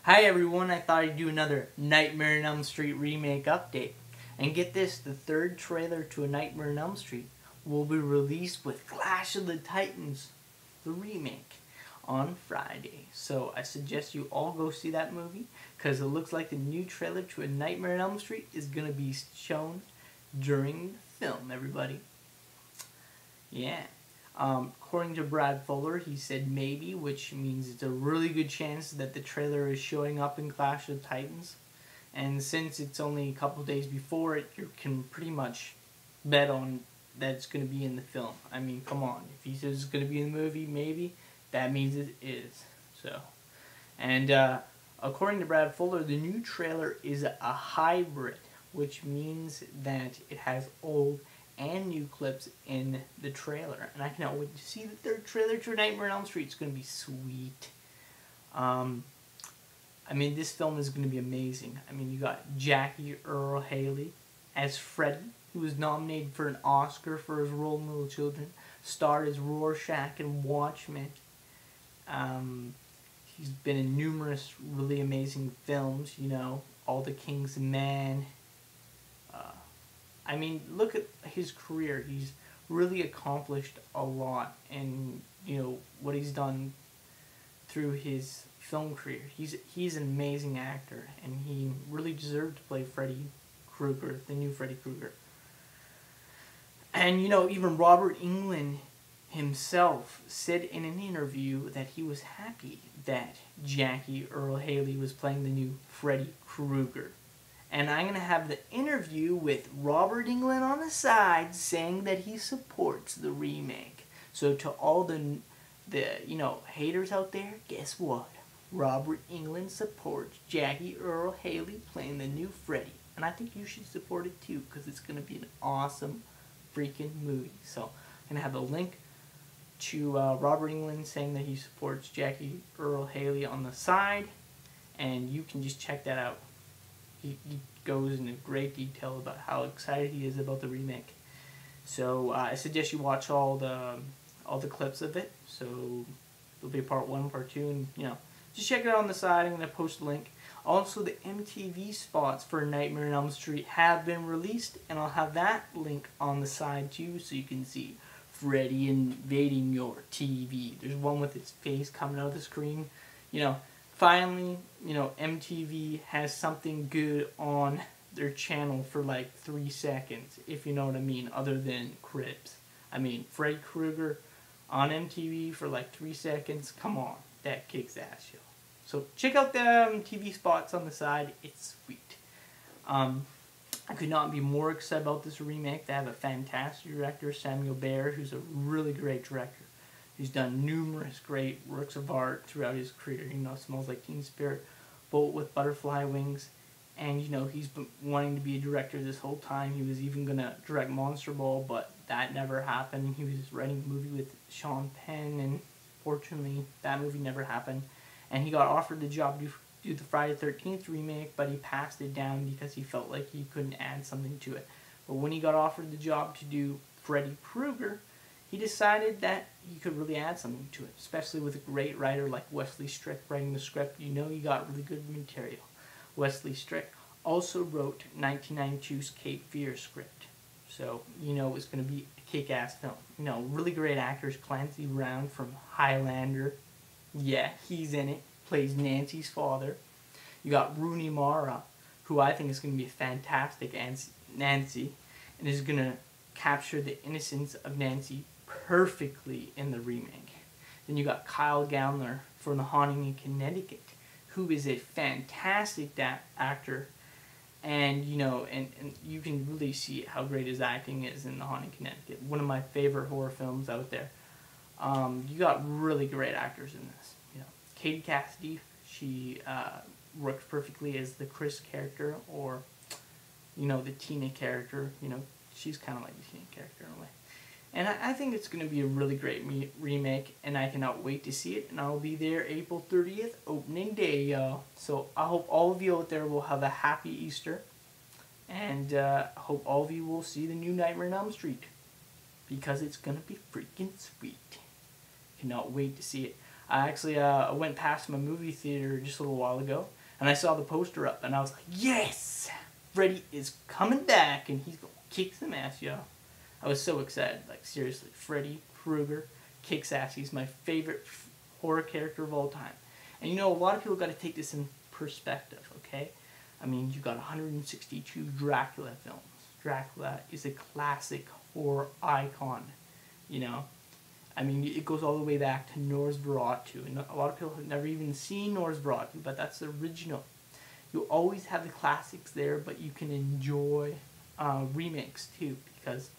Hi everyone, I thought I'd do another Nightmare on Elm Street remake update. And get this, the third trailer to A Nightmare on Elm Street will be released with Clash of the Titans, the remake, on Friday. So I suggest you all go see that movie, because it looks like the new trailer to A Nightmare on Elm Street is going to be shown during the film, everybody. Yeah. According to Brad Fuller, he said maybe, which means it's a really good chance that the trailer is showing up in Clash of the Titans. And since it's only a couple days before it, you can pretty much bet on that it's going to be in the film. I mean, come on. If he says it's going to be in the movie, maybe, that means it is. So, and according to Brad Fuller, the new trailer is a hybrid, which means that it has old and new clips in the trailer, and I cannot wait to see the third trailer to Nightmare on Elm Street. It's going to be sweet. I mean, this film is going to be amazing. I mean, you got Jackie Earle Haley as Freddy, who was nominated for an Oscar for his role in Little Children, starred as Rorschach in Watchmen. He's been in numerous really amazing films, you know, All the King's Men. I mean, look at his career. He's really accomplished a lot, and you know what he's done through his film career. He's an amazing actor, and he really deserved to play Freddy Krueger, the new Freddy Krueger. And you know, even Robert Englund himself said in an interview that he was happy that Jackie Earle Haley was playing the new Freddy Krueger. And I'm going to have the interview with Robert Englund on the side saying that he supports the remake. So to all the you know, haters out there, guess what? Robert Englund supports Jackie Earle Haley playing the new Freddy. And I think you should support it too, because it's going to be an awesome freaking movie. So I'm going to have a link to Robert Englund saying that he supports Jackie Earle Haley on the side. And you can just check that out. He goes into great detail about how excited he is about the remake. So I suggest you watch all the clips of it. So there'll be part 1, part 2, and you know, just check it out on the side. I'm gonna post a link. Also, the MTV spots for Nightmare on Elm Street have been released, and I'll have that link on the side too, so you can see Freddy invading your TV. There's one with its face coming out of the screen. You know. Finally, you know, MTV has something good on their channel for like 3 seconds, if you know what I mean, other than Cribs. I mean, Freddy Krueger on MTV for like 3 seconds, come on, that kicks ass, yo. So check out the MTV spots on the side, it's sweet. I could not be more excited about this remake. They have a fantastic director, Samuel Bayer, who's a really great director. He's done numerous great works of art throughout his career. You know, Smells Like Teen Spirit, Bolt with Butterfly Wings, and you know, he's been wanting to be a director this whole time. He was even going to direct Monster Ball, but that never happened. He was writing a movie with Sean Penn, and fortunately, that movie never happened. And he got offered the job to do the Friday the 13th remake, but he passed it down because he felt like he couldn't add something to it. But when he got offered the job to do Freddy Krueger, he decided that he could really add something to it, especially with a great writer like Wesley Strick writing the script. You know, you got really good material. Wesley Strick also wrote 1992's Cape Fear script, so you know it's going to be a kick-ass film. You know, really great actors. Clancy Brown from Highlander, yeah, he's in it, plays Nancy's father. You got Rooney Mara, who I think is going to be a fantastic Nancy, and is going to capture the innocence of Nancy perfectly in the remake. Then you got Kyle Gallner from The Haunting in Connecticut, who is a fantastic actor, and you know, and you can really see how great his acting is in The Haunting in Connecticut, one of my favorite horror films out there. You got really great actors in this. You know, Katie Cassidy, she works perfectly as the Chris character, or you know, the Tina character. You know, she's kind of like the Tina character in a way. And I think it's going to be a really great remake, and I cannot wait to see it. And I'll be there April 30th, opening day, y'all. So I hope all of you out there will have a happy Easter. And I hope all of you will see the new Nightmare on Elm Street, because it's going to be freaking sweet. Cannot wait to see it. I actually went past my movie theater just a little while ago, and I saw the poster up, and I was like, yes! Freddy is coming back, and he's going to kick some ass, yo. I was so excited. Like, seriously, Freddy Krueger kicks ass. He's my favorite horror character of all time. And you know, a lot of people got to take this in perspective, okay? I mean, you got 162 Dracula films. Dracula is a classic horror icon, you know? I mean, it goes all the way back to Nosferatu, and a lot of people have never even seen Nosferatu, but that's the original. You always have the classics there, but you can enjoy remakes too, because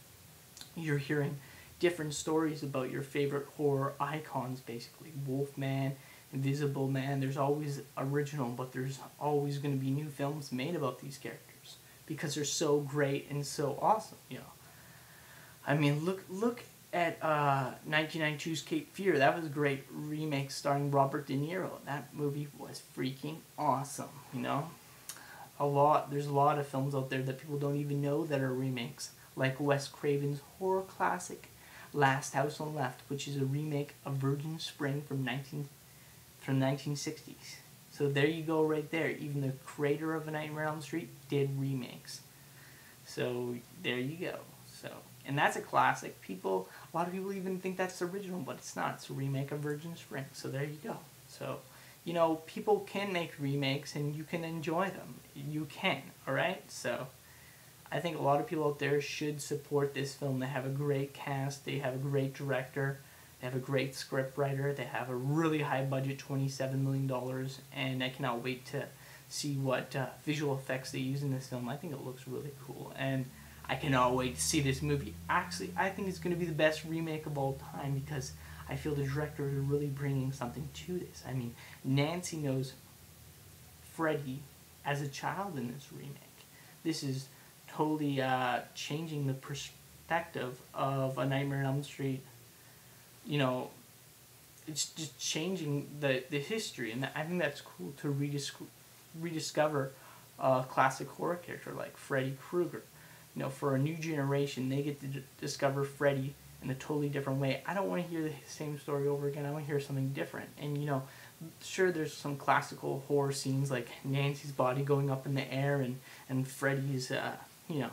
you're hearing different stories about your favorite horror icons, basically. Wolfman, Invisible Man, there's always original, but there's always going to be new films made about these characters, because they're so great and so awesome, you know. I mean, look at 1992's Cape Fear. That was a great remake starring Robert De Niro. That movie was freaking awesome, you know. There's a lot of films out there that people don't even know that are remakes, like Wes Craven's horror classic Last House on the Left, which is a remake of Virgin Spring from 1960s. So there you go right there. Even the creator of A Nightmare on Elm Street did remakes. So there you go. So, and that's a classic. A lot of people even think that's the original, but it's not. It's a remake of Virgin Spring. So there you go. So, you know, people can make remakes and you can enjoy them. You can, alright? So, I think a lot of people out there should support this film. They have a great cast. They have a great director. They have a great scriptwriter. They have a really high budget, $27 million. And I cannot wait to see what visual effects they use in this film. I think it looks really cool. And I cannot wait to see this movie. Actually, I think it's going to be the best remake of all time, because I feel the director is really bringing something to this. I mean, Nancy knows Freddy as a child in this remake. This is totally changing the perspective of A Nightmare on Elm Street. You know, it's just changing the history, and I think that's cool to rediscover a classic horror character like Freddy Krueger. You know, for a new generation, they get to discover Freddy in a totally different way. I don't want to hear the same story over again. I want to hear something different. And, you know, sure, there's some classical horror scenes like Nancy's body going up in the air and Freddy's, you know,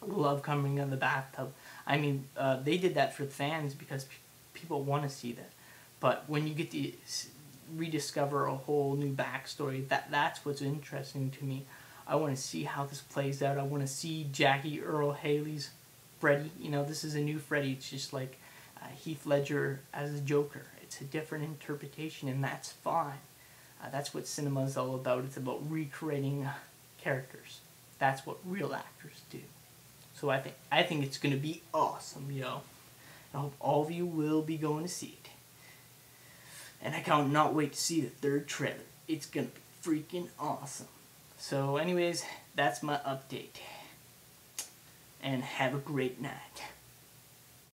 glove coming out of the bathtub. I mean, they did that for fans because people want to see that. But when you get to rediscover a whole new backstory, that's what's interesting to me. I want to see how this plays out. I want to see Jackie Earle Haley's Freddy. You know, this is a new Freddy. It's just like Heath Ledger as a Joker. It's a different interpretation, and that's fine. That's what cinema is all about. It's about recreating characters. That's what real actors do. So I think it's going to be awesome, yo. I hope all of you will be going to see it. And I cannot wait to see the third trailer. It's going to be freaking awesome. So anyways, that's my update. And have a great night.